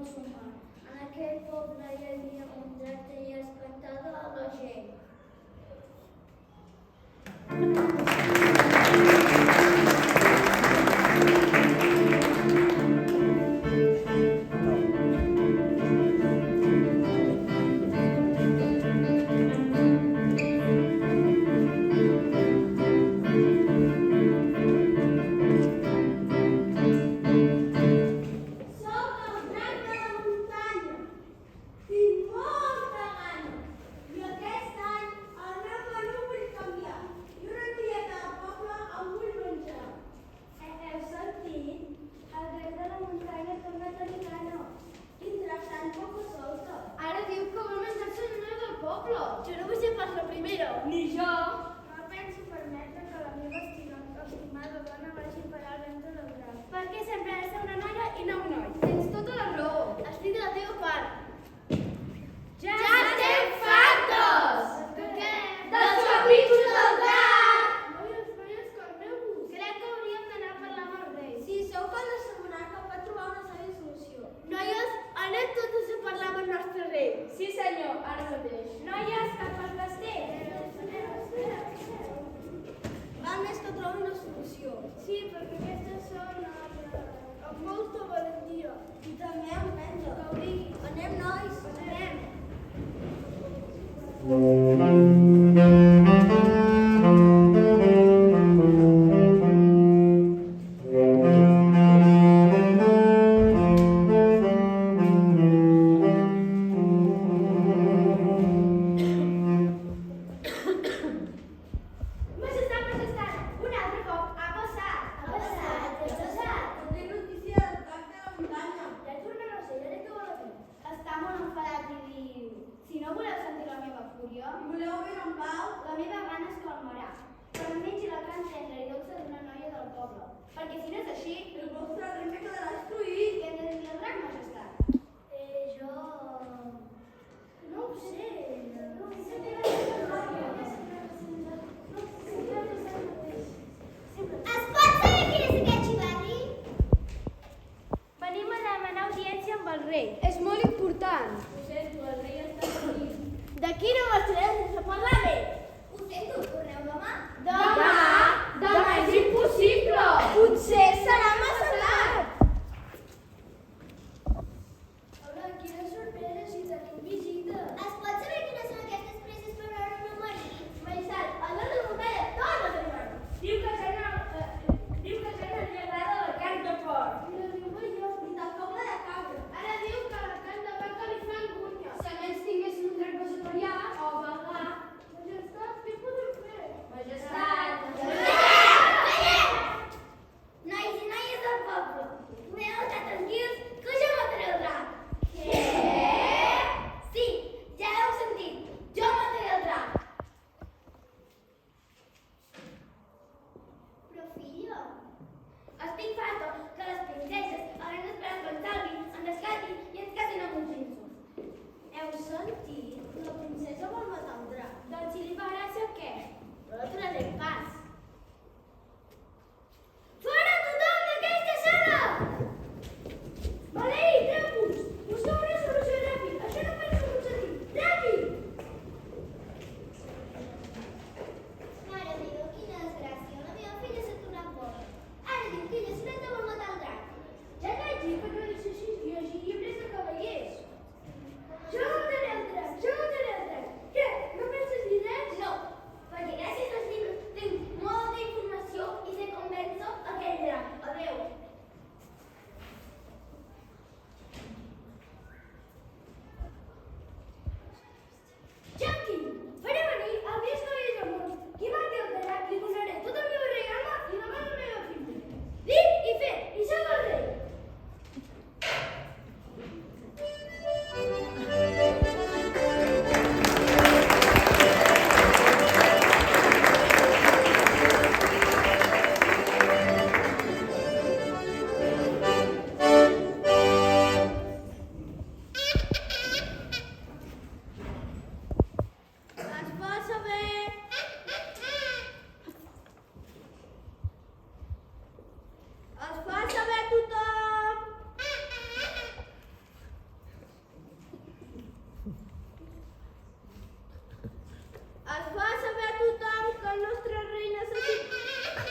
consumar. En aquell poble hi havia un tracte i espantava a la gent. Jo no vull ser pas la primera. Ni jo. No penso permetre que la meva estimada dona vagi a parar al ventre del drac. Perquè sempre ha de ser una noia i no un noi. Tens tota la raó. Estic de la teva part. Ja estem fartos! De què? Dels capítols del drac! Noies, calmeu-vos. Crec que hauríem d'anar a parlar amb el rei. Si sou tan assegurar que pot trobar una sàvia solució. Noies, anem totes a parlar amb el nostre rei. Sí senyor, ara mateix. Noies, cap al castell. Val més que trobi una solució. Sí, perquè aquestes són amb molta valentia. I també emprendre. Gaudir. Anem, nois. Anem. Majestat, un altre cop ha passat. Ha passat. Té notícia del drac de la muntanya. Ja tornarà a ser, ja què vol dir? Està molt enfadat i diu: si no voleu sentir la meva fúria, I voleu viure en pau? la meva gana es calmarà. Però em mengi la carn tendra i dolça d'una noia del poble. Perquè si no és així, El vostre regne quedarà destruït. què hem de dir al drac, majestat? Jo... No ho sé. No ho sé. Es pot saber quin és aquest xivarri? Venim a demanar audiència amb el rei. És molt important. Ho sento, el rei està aquí. D'aquí no marxarem sense parlar bé. Ho sento, torneu demà? Demà? Demà és impossible. Potser serà massa tard. Hola, quina sorpresa, si tenim visita. Es pot saber quines són aquestes presses per veure el meu marit? Majestat, el nom de la muntanya torna a tenir. Diu que ja no li agrada la carn de porc. I la diu jo, ni tampoc la de cabra. Ara diu que la carn de vaca li fa angúnia. Si almenys tinguessin un drac vegetarià o vegà. Majestat, què podem fer? Majestat, ja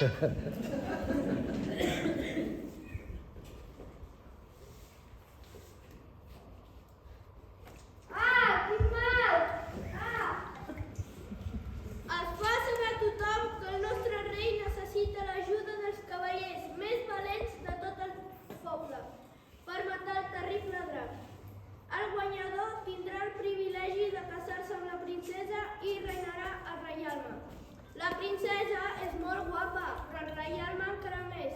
Ah, quin mal! Ah! Es fa saber a tothom que el nostre rei necessita l'ajuda dels cavallers més valents de tot el poble per matar el terrible drac. El guanyador tindrà el privilegi de casar-se amb la princesa i reinarà a Reialme. La princesa és molt guapa, però el Reialme encara més.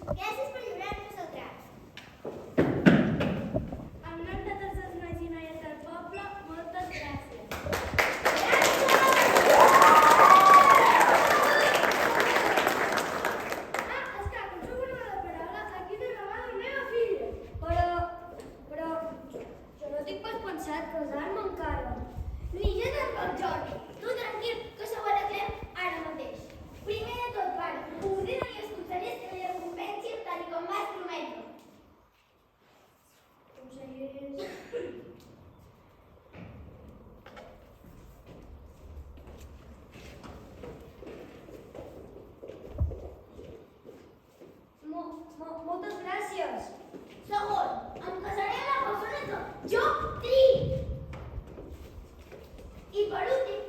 Gràcies per lliurar-nos el drac. En nom de tots els nois i noies del poble, moltes gràcies. És que, com sóc una mala paraula, aquí té la mà de la meva filla. Però, jo no tinc pas pensat casar-me encara. Ni jo tampoc, Jordi. Tu tranquil, que això ho arreglem ara mateix. Primer de tot, pare, ordena-li als consellers que li recompensin tal com vas prometre. Consellers... Moltes gràcies. Segon, em casaré amb la persona que jo triï. I per últim,